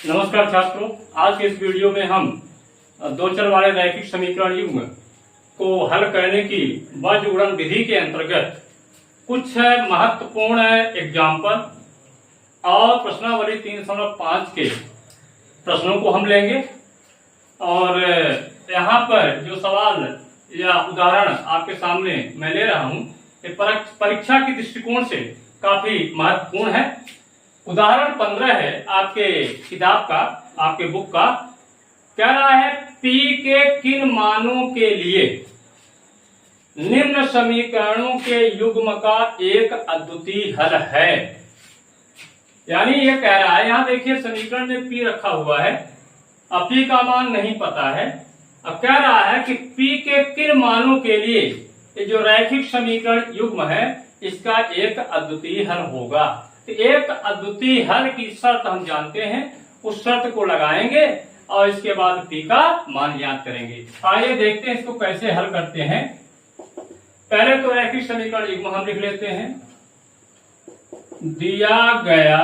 नमस्कार छात्रों, आज के इस वीडियो में हम दो चर वाले रैखिक समीकरण युग्म को हल करने की वज्र गुणन विधि के अंतर्गत कुछ महत्वपूर्ण एग्जाम्पल और प्रश्नावली 3.5 के प्रश्नों को हम लेंगे। और यहाँ पर जो सवाल या उदाहरण आपके सामने मैं ले रहा हूँ ये परीक्षा के दृष्टिकोण से काफी महत्वपूर्ण है। उदाहरण 15 है आपके किताब का, आपके बुक का। कह रहा है P के किन मानों के लिए निम्न समीकरणों के युग्म का एक अद्वितीय हल है। यानी ये कह रहा है, यहां देखिए समीकरण में P रखा हुआ है, अब P का मान नहीं पता है। अब कह रहा है कि P के किन मानों के लिए ये जो रैखिक समीकरण युग्म है इसका एक अद्वितीय हल होगा। एक अद्वितीय हल की शर्त हम जानते हैं, उस शर्त को लगाएंगे और इसके बाद P का मान ज्ञात करेंगे। आइए देखते हैं इसको कैसे हल करते हैं। पहले तो रैखिक समीकरण युग्म हम लिख लेते हैं। दिया गया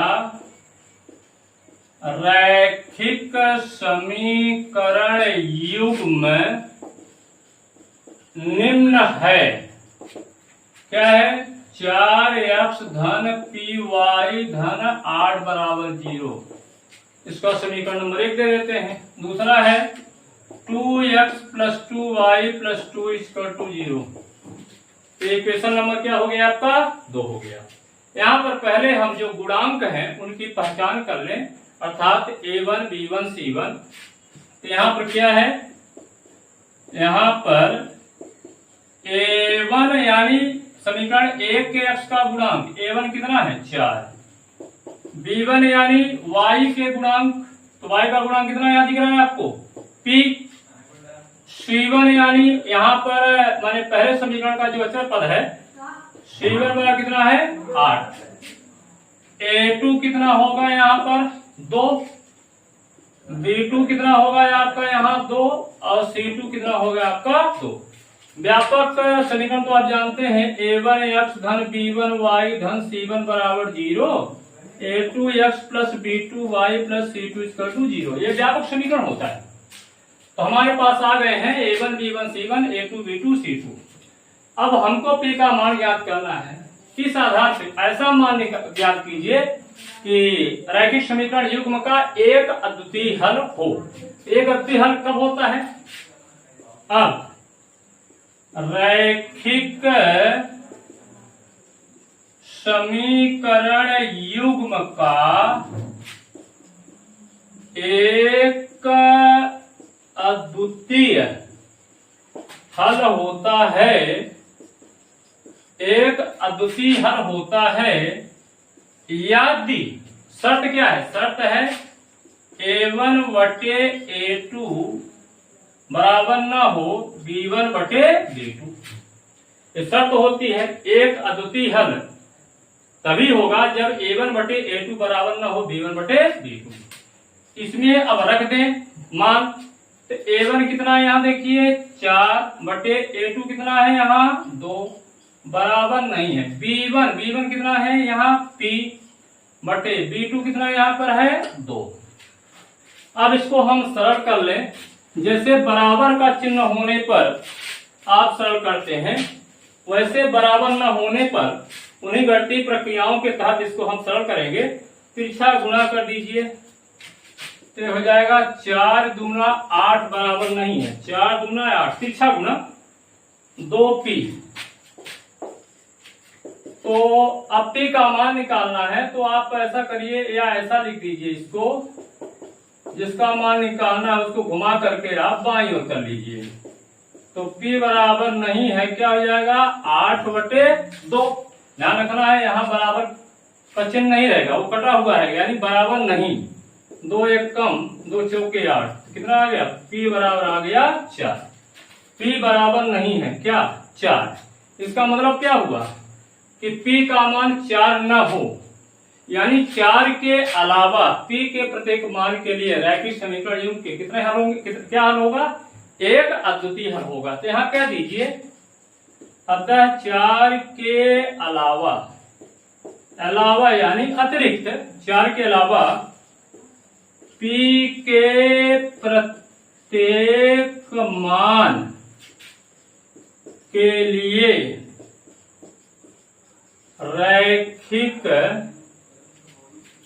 रैखिक समीकरण युग्म निम्न है। क्या है? 4x धन py धन 8 बराबर 0। इसका समीकरण नंबर 1 दे देते हैं। दूसरा है 2x plus 2y plus 2 equal to 0। Equation number क्या हो गया आपका? 2 हो गया। यहाँ पर पहले हम जो गुणांक हैं उनकी पहचान कर लें, अर्थात a1 b1 c1। तो यहाँ पर क्या है? यहाँ पर a1 यानी समीकरण 1 के x का गुणांक a1 कितना है? 4। b1 यानी y के गुणांक, तो y का गुणांक कितना याद दिख रहा है आपको? p। c1 यानी यहाँ पर माने पहले समीकरण का जो अचर पद है c1 वाला कितना है? 8। a2 कितना होगा यहाँ पर? 2। b2 कितना होगा आपका यहाँ? 2। और c2 कितना होगा आपका? 2। व्यापक समीकरण तो आप जानते हैं, a1 x धन b1 y धन c1 बराबर 0, a2 x plus b2 y plus c2 equal to 0। ये व्यापक समीकरण होता है। तो हमारे पास आ गए हैं a1 b1 c1 a2 b2 c2। अब हमको p का मान ज्ञात करना है। किस आधार से? ऐसा मान ज्ञात कीजिए कि रैखिक समीकरण युग्म का एक अद्वितीय हल हो। एक अद्वितीय हल कब होता है? अब रैखिक समीकरण युग्म का एक अद्वितीय हल होता है। एक अद्वितीय हल होता है यदि, शर्त क्या है? शर्त है a1 बटे a2 बराबर ना हो b1 बटे b2। ये शर्त होती है। एक अद्वितीय हल तभी होगा जब a1 बटे a2 बराबर ना हो b1 बटे b2। इसमें अब रख दें मान। तो a1 कितना है यहाँ देखिए? 4 बटे a2 कितना है यहाँ? 2 बराबर नहीं है। b1 कितना है यहाँ? p बटे b2 कितना यहाँ पर है? 2। अब इसको हम सरल कर लें। जैसे बराबर का चिन्ह होने पर आप सरल करते हैं, वैसे बराबर न होने पर उन्हीं गणितीय प्रक्रियाओं के तहत इसको हम सरल करेंगे। तिरछा गुणा कर दीजिए तो हो जाएगा 4 दूना 8 बराबर नहीं है। 4 दूना 8, तिरछा गुणा 2p। तो अब p का मान निकालना है तो आप ऐसा करिए या ऐसा लिख दीजिए इसको, जिसका मान निकालना है उसको घुमा करके आप बाईं ओर कर लीजिए। तो p बराबर नहीं है, क्या हो जाएगा? 8 बटे 2। ध्यान रखना है यहाँ बराबर का चिन्ह नहीं रहेगा, वो कटा हुआ है, यानी बराबर नहीं। 2 एक कम, 2 चौके 8, कितना आ गया? p बराबर आ गया 4। p बराबर नहीं है क्या? 4। इसका मतलब क्या हुआ कि p का मान 4 न हो, यानी 4 के अलावा p के प्रत्येक मान के लिए रैखिक समीकरण युग्म के कितने हल होंगे? क्या हल होगा? एक अद्वितीय हल होगा। तो यहाँ कह दीजिए अतः 4 के अलावा यानी अतिरिक्त, 4 के अलावा P के प्रत्येक मान के लिए रैखिक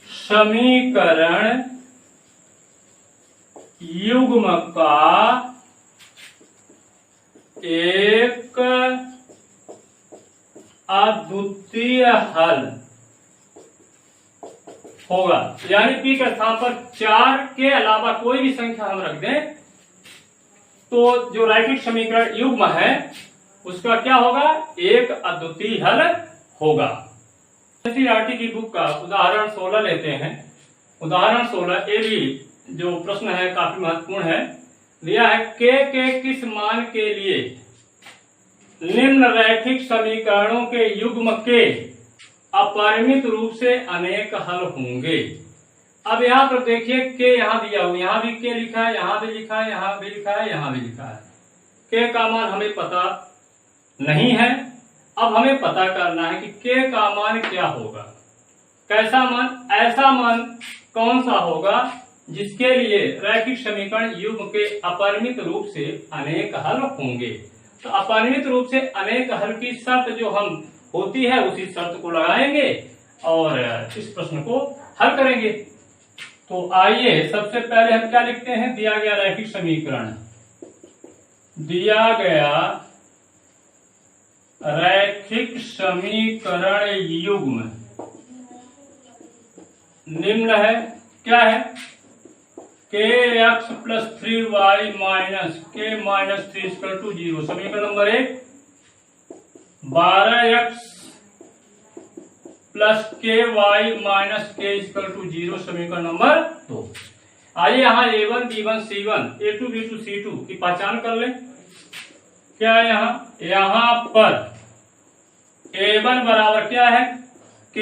समीकरण युग्म का एक अद्वितीय हल होगा। यानी P के स्थान पर 4 के अलावा कोई भी संख्या हम रख दें तो जो रैखिक समीकरण युग्म है उसका क्या होगा, एक अद्वितीय हल होगा। एनसीईआरटी की बुक का उदाहरण 16 लेते हैं। उदाहरण 16 ये भी जो प्रश्न है काफी महत्वपूर्ण है। दिया है के किस मान के लिए निम्न रैखिक समीकरणों के युग्म के अपरिमित रूप से अनेक हल होंगे। अब यहाँ पर देखिए के यहाँ दिया हुआ, यहाँ भी के लिखा है, यहाँ भी लिखा है, यहाँ भी लिखा है, यहाँ भी लिखा है। के का मान हमें पता नहीं है। अब हमें पता करना है कि के का मान क्या होगा। कैसा मान? ऐसा मान कौन सा होगा जिसके लिए रैखिक समीकरण युग्म के अपरिमित रूप से अनेक हल होंगे। तो अपरिमित रूप से अनेक हल की शर्त जो हम होती है उसी शर्त को लगाएंगे और इस प्रश्न को हल करेंगे। तो आइए सबसे पहले हम क्या लिखते हैं, दिया गया रैखिक समीकरण, दिया गया रैखिक समीकरण युग्म निम्न है। क्या है? kx plus 3y minus k minus 3 equal to 0। समीकरण number 1 12x plus ky minus k equal to 0। समीकरण नंबर 2। आइए यहाँ a1 b1 c1 a2 b2 c2 की पहचान कर लें। क्या है यहाँ पर a1 बराबर क्या है, k,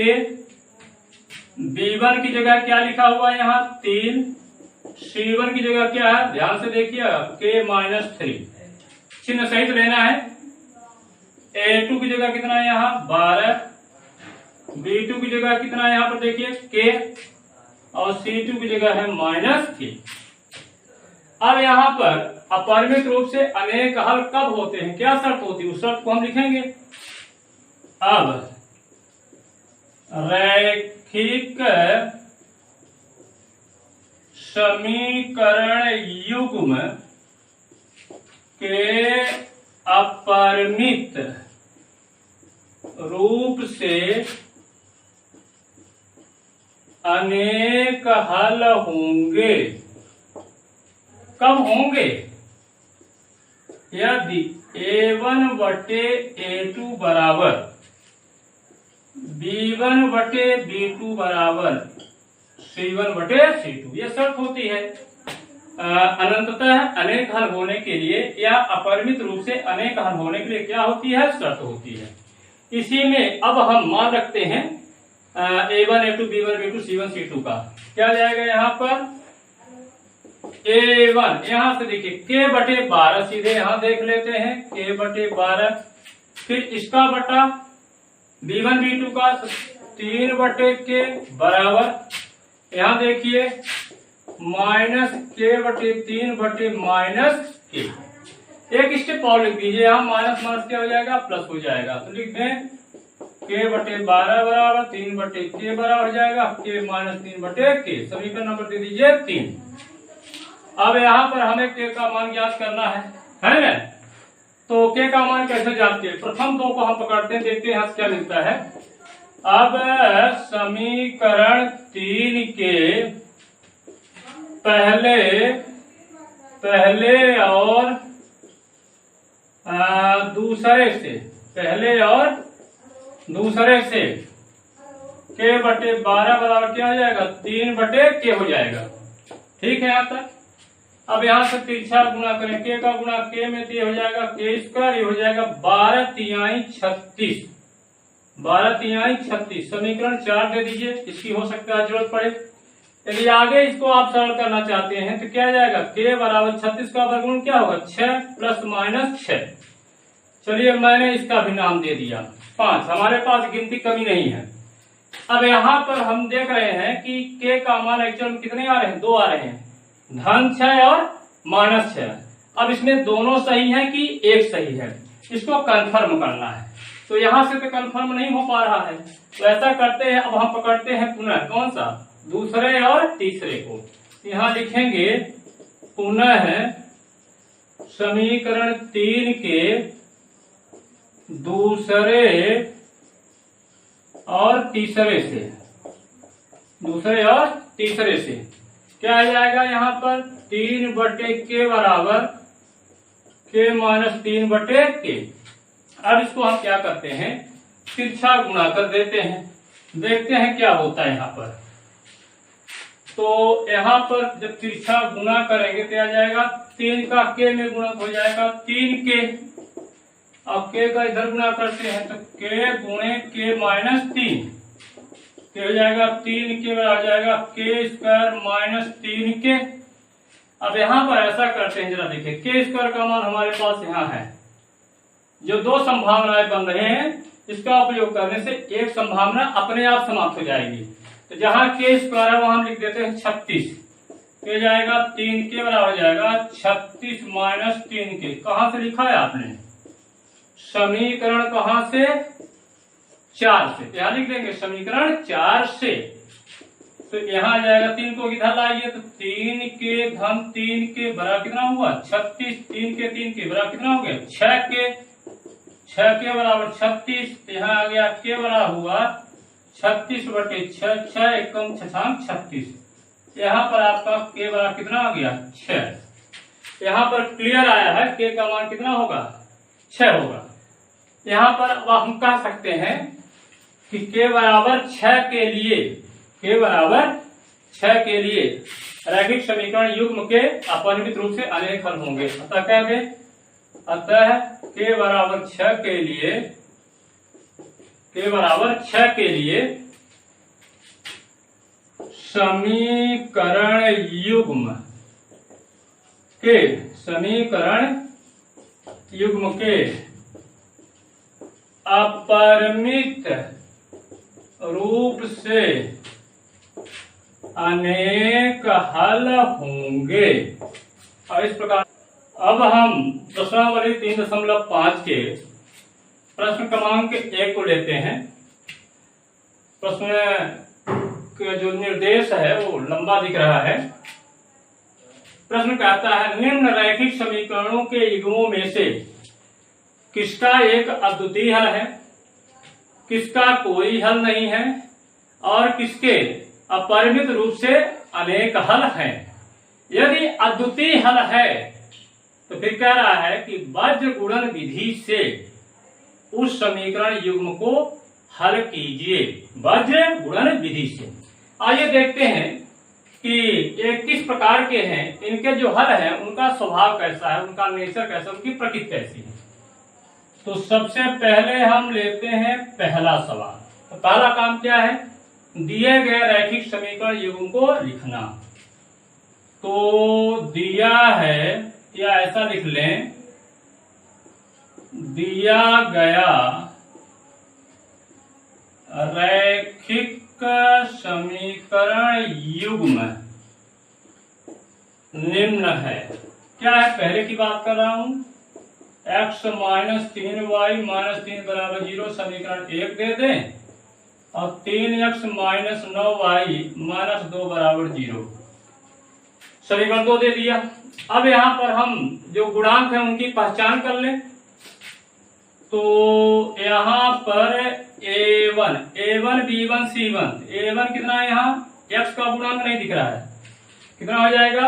b1 की जगह क्या लिखा हुआ है यहाँ 3, c1 की जगह क्या है, ध्यान से देखिए k माइनस 3, चिन्ह सहित लेना है। a2 की जगह कितना है यहाँ 12, b2 की जगह कितना है यहाँ पर देखिए k, और c2 की जगह है माइनस k। अब यहाँ पर अपरिमित रूप से अनेक हल कब होते हैं, क्या शर्त होती है, उस शर्त को हम लिखेंगे। अब रैखिक समीकरण युग्म के अपरिमित रूप से अनेक हल होंगे। कब होंगे? यदि a1 बटे a2 बराबर b1 बटे b2 बराबर c1 बटे c2, ये शर्त होती है। अनंततः अनेक हल होने के लिए या अपरिमित रूप से अनेक हल होने के लिए क्या होती है, शर्त होती है। इसी में अब हम मान रखते हैं a1 a2 b1 b2 c1 c2 का। क्या जाएगा यहाँ पर a1, यहाँ से देखिए k बटे 12, सीधे यहाँ देख लेते हैं k बटे 12, फिर इसका बटा b1 b2 का 3 बटे k बराबर, यहाँ देखिए माइनस k बटे 3 बटे माइनस k। एक स्टेप और लिख दीजिए, यहाँ माइनस माइनस क्या हो जाएगा, प्लस हो जाएगा। तो लिख दें k बटे 12 बराबर 3 बटे k बराबर हो जाएगा k माइनस 3 बटे k। समीकरण नंबर दे दीजिए 3। अब यहाँ पर हमें k का मान ज्ञात करना है ना। तो k का मान कैसे जानते हैं, प्रथम दो को हम पकड़ते हैं, देखते हैं क्या मिलता है। अब समीकरण 3 के पहले और दूसरे से k बटे 12 बराबर क्या हो जाएगा, 3 बटे k हो जाएगा। ठीक है यहाँ तक। अब यहाँ से तिरछा गुणा करें, k का गुणा k में तो हो जाएगा k स्क्वायर, ये हो जाएगा 12 तिहाई 36, 12 तिहाई 36। समीकरण 4 दे दीजिए, इसकी हो सकता है जरूरत पड़े। यदि आगे इसको आप सरल करना चाहते हैं तो क्या जाएगा, k बराबर 36 का वर्गमूल क्या होगा 6 प्लस माइनस 6। चलिए मैंने इसका भी नाम दे दिया 5, हमारे पास गिनती कमी नहीं है। अब यहाँ पर हम देख रहे हैं कि k का मान एक्चुअल में कितने आ रहे हैं, 2 आ रहे हैं, -6 और -6। अब इसमें दोनों सही है कि एक सही है, इसको कंफर्म करना है। तो यहाँ से तो कंफर्म नहीं हो पा रहा है, तो ऐसा करते हैं, अब हम पकड़ते हैं पुनः कौन सा, दूसरे और तीसरे को। यहाँ लिखेंगे पुनः समीकरण 3 के दूसरे और तीसरे से, दूसरे और तीसरे से क्या आ जाएगा यहाँ पर, 3/k बराबर k - 3/k। अब इसको हम क्या करते हैं, तिरछा गुणा कर देते हैं, देखते हैं क्या होता है यहाँ पर। तो यहाँ पर जब तिरछा गुणा करेंगे तो आ जाएगा 3 का k में गुणा हो जाएगा 3k, अब k का इधर गुणा करते हैं तो k गुणे k - 3, हो जाएगा 3k आ जाएगा k² - 3k। अब यहाँ पर ऐसा करते हैं, जरा देखिए k² का मान हमारे पास यहाँ है, जो 2 संभावनाएं बन रहे हैं इसका उपयोग करने से एक संभावना अपने आप समाप्त हो जाएगी। तो जहाँ k² है वहां हम लिख देते हैं 36, हो जाएगा 3k बराबर हो जाएगा 36 - 3k। कहाँ से लिखा है आपने, समीकरण कहाँ से, 4 से, यहाँ लिख देंगे समीकरण 4 से। तो यहाँ आ जाएगा 3 को इधर लाइए तो 3k धन 3k बराबर कितना हुआ 36, 3k बराबर कितना हो गया 6k बराबर 36, यहाँ आ गया k बराबर हुआ 36/6, 6 एकम 36। यहाँ पर आपका k बराबर कितना आ गया 6। यहाँ पर क्लियर आया है k का मान कितना होगा 6 होगा। यहाँ पर अब हम कह सकते हैं कि k बराबर 6 के लिए, k बराबर 6 के लिए रैखिक समीकरण युग्म के अपरिमित रूप से अनेक हल होंगे। अतः क्या दे, अतः k बराबर 6 के लिए, k बराबर 6 के लिए समीकरण युग्म के, समीकरण युग्म के अपरिमित रूप से अनेक हल होंगे। और इस प्रकार अब हम प्रश्नावली 3.5 के प्रश्न क्रमांक 1 को लेते हैं। प्रश्न का जो निर्देश है वो लंबा दिख रहा है। प्रश्न कहता है निम्न रैखिक समीकरणों के युग्मों में से किसका एक अद्वितीय हल है, किसका कोई हल नहीं है और किसके अपरिमित रूप से अनेक हल हैं। यदि अद्वितीय हल है तो फिर कह रहा है कि वज्र गुणन विधि से उस समीकरण युग्म को हल कीजिए, वज्र गुणन विधि से। आइए देखते हैं कि ये किस प्रकार के हैं, इनके जो हल है उनका स्वभाव कैसा है, उनका नेचर कैसा, उनकी प्रकृति कैसी है। तो सबसे पहले हम लेते हैं पहला सवाल। तो पहला काम क्या है, दिए गए रैखिक समीकरण युग्म को लिखना। तो दिया है, या ऐसा लिख लें, दिया गया रैखिक समीकरण युग्म निम्न है। क्या है, पहले की बात कर रहा हूं, x - 3y - 3 बराबर 0 समीकरण 1 दे दें और 3x - 9y - 2 बराबर 0 समीकरण 2 दे दिया। अब यहाँ पर हम जो गुणांक है उनकी पहचान कर लें। तो यहाँ पर a1 b1 c1, a1 कितना है, यहाँ x का गुणांक नहीं दिख रहा है, कितना हो जाएगा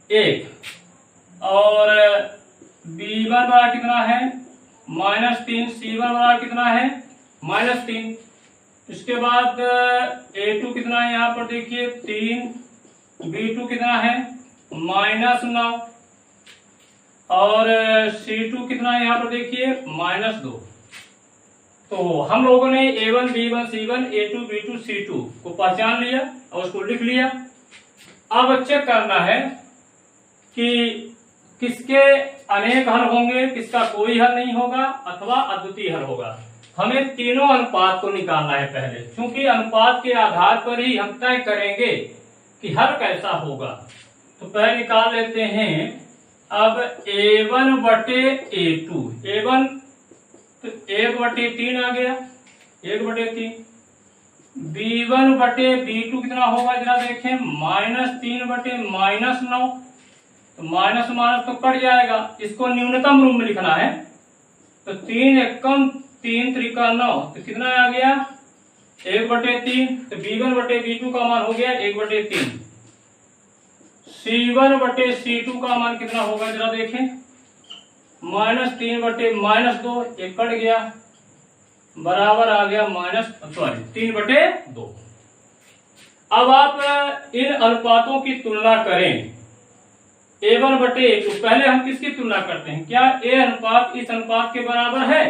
1, और b1 बराबर कितना है -3, c1 बराबर कितना है -3। इसके बाद a2 कितना है, यहाँ पर देखिए 3, b2 कितना है -9, और c2 कितना है यहाँ पर देखिए -2। तो हम लोगों ने a1 b1 c1 a2 b2 c2 को पहचान लिया और उसको लिख लिया। अब चेक करना है कि किसके अनेक हल होंगे, किसका कोई हल नहीं होगा अथवा अद्वितीय हल होगा। हमें तीनों अनुपात को निकालना है पहले, क्योंकि अनुपात के आधार पर ही हम तय करेंगे कि हल कैसा होगा। तो पहले निकाल लेते हैं। अब A1 बटे A2, A1 तो 1/3 आ गया, 1/3। B1 बटे B2 कितना होगा जरा देखें, -3 बटे -9। तो माइनस माइनस तो कट जाएगा, इसको न्यूनतम रूप में लिखना है। तो 3 एकम 3 त्रिका 9, तो कितना आ गया 1/3। तो B1 बटे B2 का मान हो गया 1/3। C1 बटे C2 का मान कितना होगा जरा देखें, -3 बटे -2, एक कट गया, बराबर आ गया 3/2। अब आप इन अनुपातों की तुलना करें। A1 बटे A2, पहले हम किसकी तुलना करते हैं, क्या A अनुपात इस अनुपात के बराबर है?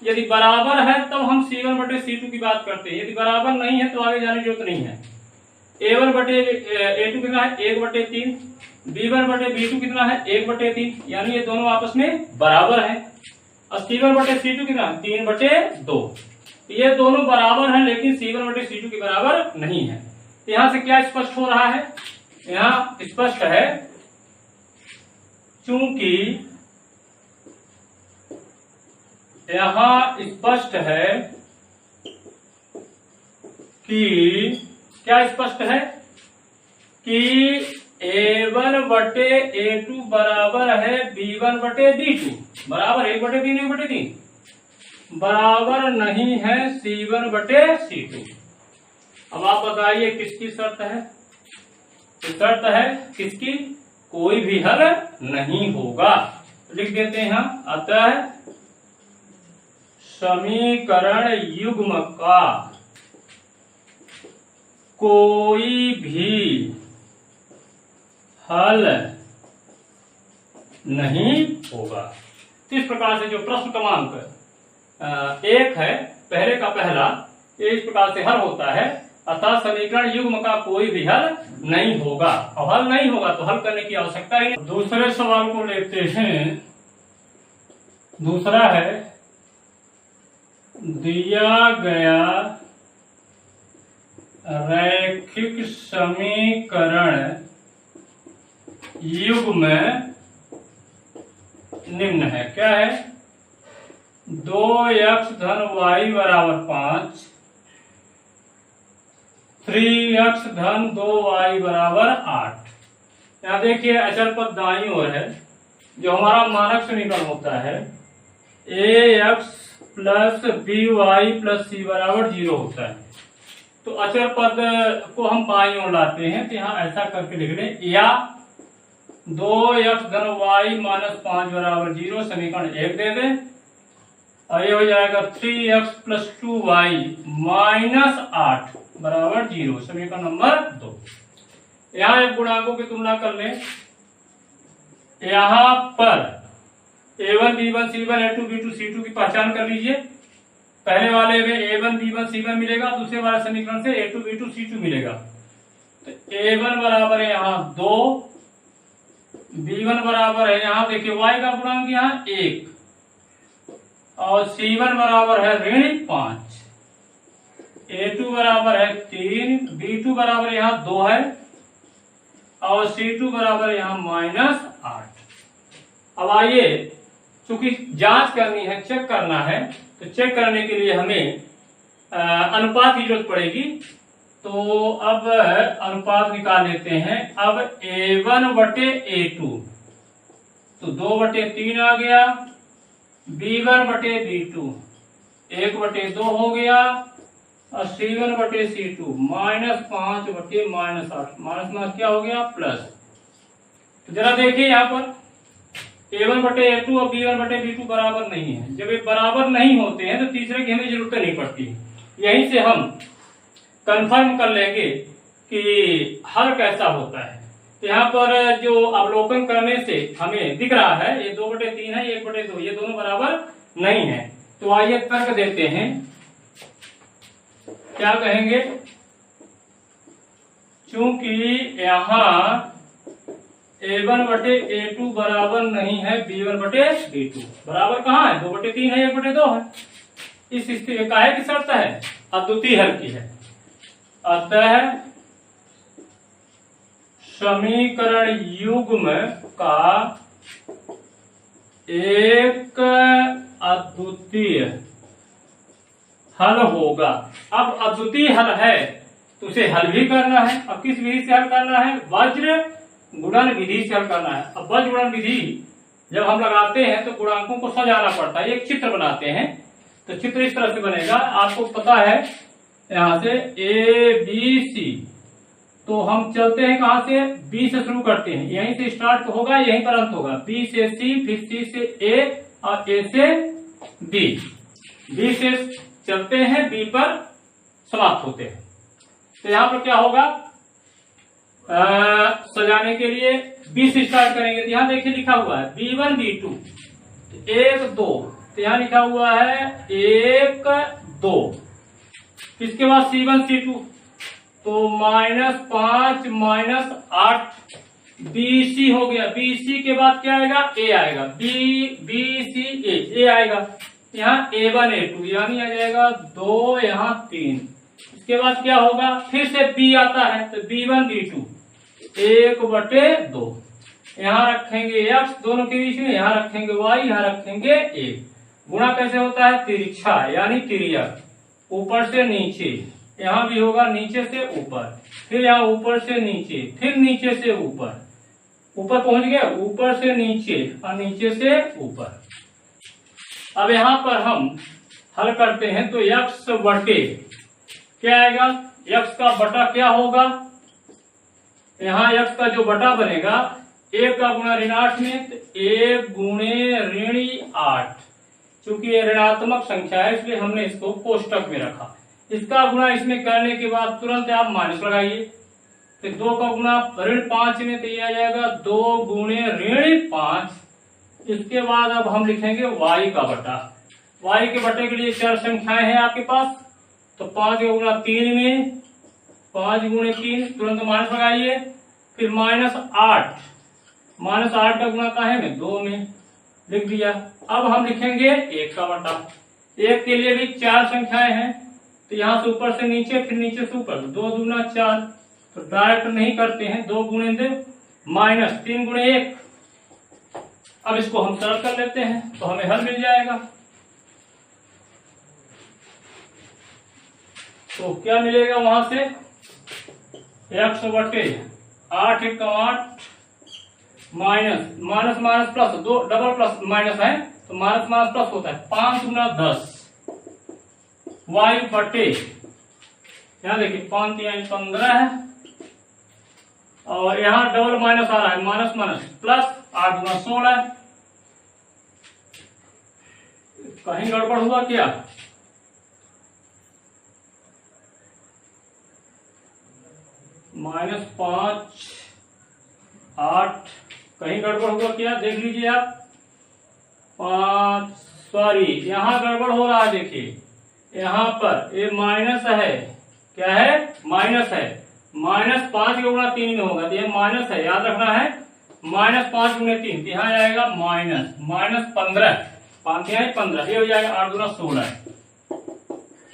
यदि बराबर है तब हम C1 बटे C2 की बात करते हैं, यदि बराबर नहीं है तो आगे जाने की जरूरत नहीं है। A1 बटे A2 कितना है 1/3, B1 बटे B2 कितना है 1/3, यानी ये दोनों आपस में बराबर है। और C1 बटे C2 कितना 3/2, ये दोनों बराबर हैं, लेकिन C1 बटे C2 के बराबर नहीं है। यहां से क्या स्पष्ट हो रहा है, यहाँ स्पष्ट है चूंकि यहां स्पष्ट है कि क्या स्पष्ट है कि A1 बटे A2 बराबर है B1 बटे B2, बराबर 1/3 1/3, बराबर नहीं है C1 बटे C2। अब आप बताइए किसकी शर्त है? तो शर्त है किसकी, कोई भी हल नहीं होगा। लिख देते हैं हम, अतः समीकरण युग्म का कोई भी हल नहीं होगा। तो इस प्रकार से जो प्रश्न क्रमांक 1 है, पहले का पहला, ये इस प्रकार से हल होता है, अर्थात समीकरण युग्म का कोई भी हल नहीं होगा। और हल नहीं होगा तो हल करने की आवश्यकता ही नहीं। दूसरे सवाल को लेते हैं। दूसरा है, दिया गया रैखिक समीकरण युग्म निम्न है। क्या है, 2x धन y बराबर 5, 3x धन 2y बराबर 8। यहाँ देखिए अचल पद दाईं ओर है, जो हमारा मानक समीकरण होता है ax plus by plus c बराबर 0 होता है। तो अचल पद को हम बाईं ओर लाते हैं, तो यहाँ ऐसा करके लिख लें, या 2x धन y माइनस 5 बराबर 0 समीकरण 1 दे दें, और ये हो जाएगा 3x प्लस 2y माइनस 8 बराबर 0 समीकरण नंबर 2। यहाँ एक गुणांकों की तुलना कर लें। यहाँ पर A1 B1 C1 A2 B2 C2 की पहचान कर लीजिए। पहले वाले में A1 B1 C1 मिलेगा, दूसरे वाले समीकरण से A2 B2 C2 मिलेगा। तो A1 बराबर है यहाँ 2, B1 बराबर है यहाँ देखिए y का गुणांक यहाँ 1, और C1 बराबर है ऋण 5, A2 बराबर है 3, B2 बराबर यहाँ 2 है, और C2 बराबर यहाँ -8। अब आइए, चूंकि जांच करनी है, चेक करना है, तो चेक करने के लिए हमें अनुपात की जरूरत पड़ेगी। तो अब अनुपात निकाल लेते हैं। अब A1 बटे A2 तो 2/3 आ गया, B1 बटे B2 1/2 हो गया, और C1 बटे C2 -5 बटे -8, माइनस क्या हो गया प्लस। तो जरा देखिए यहाँ पर A1 बटे A2 और B1 बटे B2 बराबर नहीं है। जब ये बराबर नहीं होते हैं तो तीसरे की हमें जरूरत नहीं पड़ती। यहीं से हम कंफर्म कर लेंगे कि हल कैसा होता है। तो यहाँ पर जो अवलोकन करने से हमें दिख रहा है, ये 2/3 है, 1/2, ये दोनों बराबर नहीं है। तो आइए तर्क देते हैं, क्या कहेंगे, चूंकि यहाँ A1 बटे A2 बराबर नहीं है B1 बटे B2, बराबर कहाँ है 2/3 है, 1/2 है। इस स्थिति काहे की शर्त है? अद्वितीय हल की है। अतः समीकरण युग्म का एक अद्वितीय हल होगा। अब अद्वितीय हल है तो उसे हल भी करना है। अब किस विधि से हल करना है? वज्र गुणन विधि से हल करना है। अब वज्र गुणन विधि जब हम लगाते हैं तो गुणांकों को सजाना पड़ता है। एक चित्र बनाते हैं तो चित्र इस तरह से बनेगा। आपको पता है यहां से ए बी सी, तो हम चलते हैं कहां से? बी से शुरू करते हैं, यहीं से स्टार्ट होगा, यहीं पर अंत होगा। बी से सी, फिर सी से ए और ए से बी। बी से चलते हैं, बी पर समाप्त होते हैं। तो यहां पर क्या होगा? सजाने के लिए बी से स्टार्ट करेंगे तो यहां देखिए लिखा हुआ है B1 B2 1 2, तो यहां लिखा हुआ है 1 2। इसके बाद C1 C2 तो -5 -8 BC हो गया। BC के बाद क्या आएगा? A आएगा। BC A आएगा। यहाँ A1 A2 यानी आ जाएगा 2, यहाँ 3। इसके बाद क्या होगा? फिर से B आता है तो B1 B2 1/2। यहाँ रखेंगे x दोनों के बीच में, यहाँ रखेंगे y, यहाँ रखेंगे a। गुणा कैसे होता है? तिरछा यानी तिर्यक, ऊपर से नीचे। यहाँ भी होगा नीचे से ऊपर, फिर यहाँ ऊपर से नीचे, फिर नीचे से ऊपर। ऊपर पहुंच गया, ऊपर से नीचे और नीचे से ऊपर। अब यहाँ पर हम हल करते हैं तो x बटे क्या आएगा? x का बटा क्या होगा? यहाँ x का जो बटा बनेगा, 1 का गुणा ऋण 8 में तो 1 गुणे ऋण 8। चूंकि ये ऋणात्मक संख्या है इसलिए हमने इसको कोष्टक में रखा। इसका गुणा इसमें करने के बाद तुरंत आप माइनस लगाइए। तो 2 का गुणा ऋण 5 में तो ये आ जाएगा 2 गुणे ऋण 5। इसके बाद अब हम लिखेंगे y का बटा। y के बटे के लिए 4 संख्याएं हैं आपके पास, तो 5 का गुणा 3 में 5 गुणे 3, तुरंत माइनस लगाइए। फिर -8, -8 का गुणा कहाँ है? में 2 में लिख दिया। अब हम लिखेंगे 1 का बटा। 1 के लिए भी 4 संख्याएं हैं, तो यहाँ से ऊपर से नीचे, फिर नीचे से ऊपर, 2 दूना 4। तो डायरेक्ट नहीं करते हैं, 2 गुणे 2 -3 गुणे 1। अब इसको हम सरल कर लेते हैं तो हमें हल मिल जाएगा। तो क्या मिलेगा वहां से? x बटे 8 1 8 minus minus plus, 2 double plus minus है तो माइनस माइनस प्लस होता है। 5 गुना 10 y बटे, यहाँ देखिए 5 3 15 है, और यहाँ डबल माइनस आ रहा है, माइनस माइनस प्लस 8 गुना 16। कहीं गड़बड़ हुआ क्या? -5 8, कहीं गड़बड़ होगा क्या? देख लीजिए आप। 5 सॉरी, यहाँ गड़बड़ हो रहा है। देखिए यहाँ पर ये माइनस है। क्या है? माइनस है। -5 के गुणा 3 में होगा तो ये माइनस है, याद रखना है। -5 गुणे 3 तो यहाँ जाएगा -15। 5 है 15, ये हो जाएगा 8 गुना 16।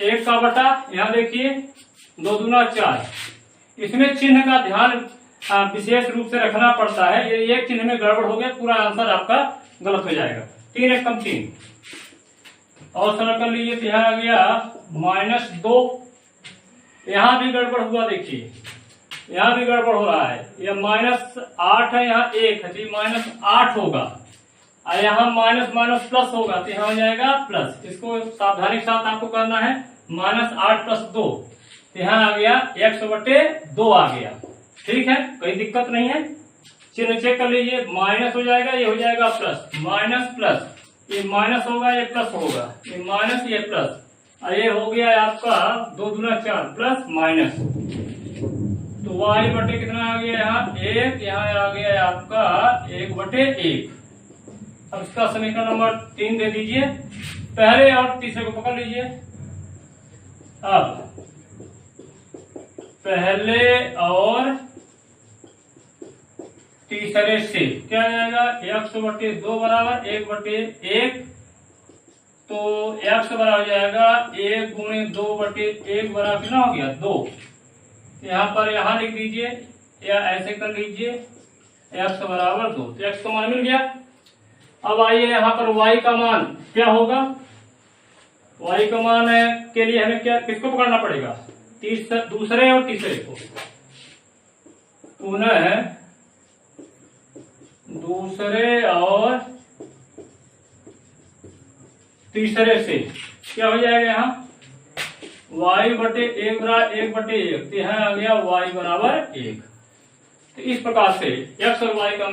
1 का बटा, यहाँ देखिए 2 दूना 4। इसमें चिन्ह का ध्यान विशेष रूप से रखना पड़ता है। ये एक चिन्ह में गड़बड़ हो गया, पूरा आंसर आपका गलत हो जाएगा। 3 1 कम 3 और सरल कर लीजिए तो यहाँ आ गया -2। यहाँ भी गड़बड़ हुआ, देखिए यहाँ भी गड़बड़ हो रहा है। यह -8 है, यहाँ 1 है तो -8 होगा, और यहाँ माइनस माइनस प्लस होगा तो यहाँ हो जाएगा प्लस। इसको सावधानी के साथ आपको करना है। -8 + 2 तो यहाँ आ गया x बटे 2 आ गया। ठीक है, कोई दिक्कत नहीं है। चिन्ह चेक कर लीजिए, माइनस हो जाएगा, ये हो जाएगा प्लस, माइनस प्लस, ये माइनस होगा, ये प्लस होगा, ये माइनस ये प्लस, और ये हो गया आपका 2 दूना 4 प्लस माइनस। तो y बटे कितना आ गया? यहाँ 1, यहाँ आ गया आपका 1 बटे 1। अब इसका समीकरण नंबर 3 दे दीजिए। पहले और तीसरे को पकड़ लीजिए। अब पहले और तीसरे से क्या आएगा? x बटे 2 बराबर 1 बटे 1। तो x बराबर हो जाएगा 1 गुणे 2/1 बराबर कितना हो गया 2। यहाँ पर यहाँ लिख दीजिए या ऐसे कर लीजिए x बराबर 2, तो x का मान मिल गया। अब आइए यहाँ पर y का मान क्या होगा। y का मान के लिए हमें क्या किसको पकड़ना पड़ेगा, दूसरे और तीसरे को। पुनः दूसरे और तीसरे से क्या हो जाएगा, यहाँ y/1 बराबर 1/1, तो यहाँ आ गया y बराबर 1। तो इस प्रकार से x और y का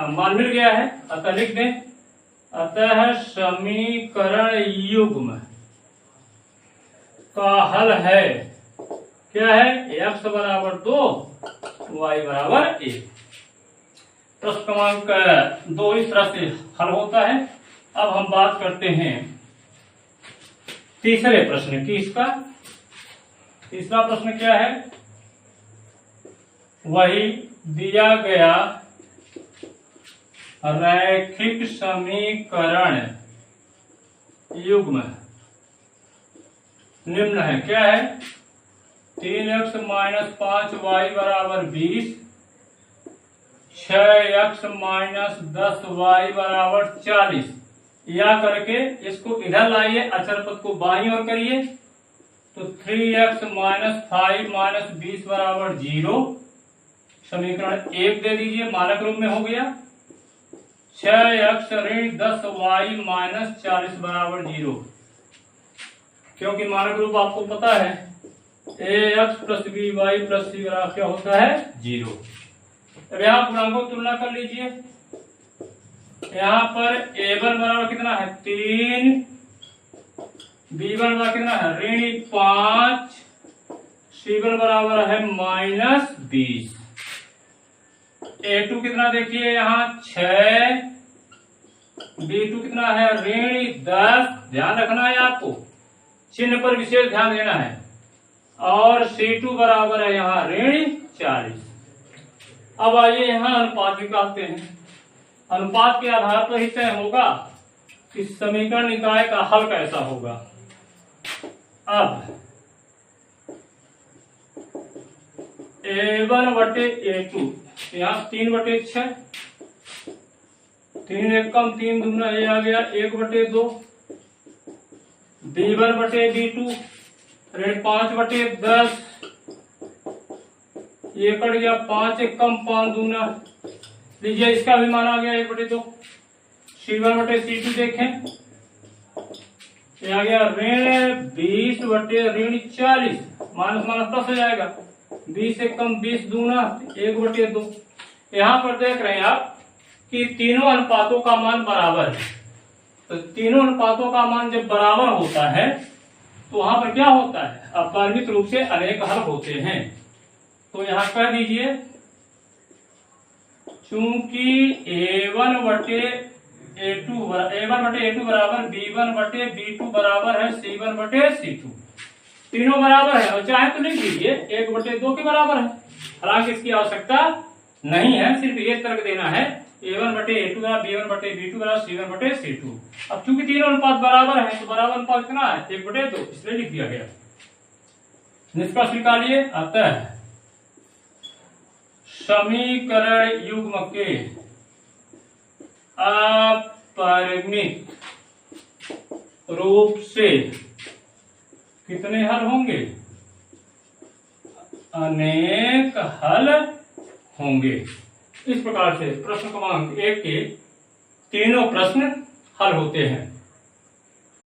मान मिल गया है। अतः लिख दें, अतः समीकरण युग्म का हल है क्या है, x बराबर 2 y बराबर 1। प्रश्न क्रमांक 2 इस तरह से हल होता है। अब हम बात करते हैं तीसरे प्रश्न की। इसका तीसरा प्रश्न क्या है, वही दिया गया रैखिक समीकरण युग्म निम्न है। क्या है, 3x - 5y बराबर 20, 6x - 10y बराबर 40, या करके इसको इधर लाइए, अचर पद को बाईं ओर करिए, तो 3x - 5 - 20 बराबर 0, समीकरण 1 दे दीजिए, मानक रूप में हो गया। 6x - 10y - 40 बराबर 0, क्योंकि मानक रूप आपको पता है ax + by + c बराबर क्या होता है 0। अब यहाँ गुणांकों की तुलना कर लीजिए। यहाँ पर a1 बराबर कितना है 3, b1 बराबर कितना है -5, c1 बराबर है -20, a2 कितना देखिए यहाँ 6, b2 कितना है -10, ध्यान रखना है आपको, चिन्ह पर विशेष ध्यान देना है, और c2 बराबर है यहाँ -40। अब आइए यहाँ अनुपात निकालते हैं। अनुपात के आधार पर ही तय होगा कि समीकरण निकाय का हल कैसा होगा। अब a1/a2, यहाँ 3/6, 3 एकम 3 दूना ये आ गया 1/2, b1/b2 5/10, ये कट गया 5 एकम 5 दूना, लीजिए इसका भी मान आ गया 1/2। c1/c2 देखें, ये आ गया -20/40, माइनस माइनस प्लस हो जाएगा, 20 एकम 20 दूना 1/2। यहाँ पर देख रहे हैं आप कि तीनों अनुपातों का मान बराबर है। तो तीनों अनुपातों का मान जब बराबर होता है तो वहां पर क्या होता है, अपरिमित रूप से अनेक हल होते हैं। तो यहाँ कह दीजिए, चूंकि a1/a2 बराबर b1/b2 बराबर है c1/c2, तीनों बराबर है, और चाहे तो लिख दीजिए 1/2 के बराबर है। हालांकि इसकी आवश्यकता नहीं है, सिर्फ ये तर्क देना है a1/a2 बराबर b1/b2 बराबर c1/c2। अब चूंकि तीनों अनुपात बराबर है तो बराबर अनुपात कितना है 1/2, इसलिए लिख दिया गया। निष्कर्ष निकालिए, अतः समीकरण युग्म के अपरिमित रूप से कितने हल होंगे, अनेक हल होंगे। इस प्रकार से प्रश्न क्रमांक 1 के तीनों प्रश्न हल होते हैं।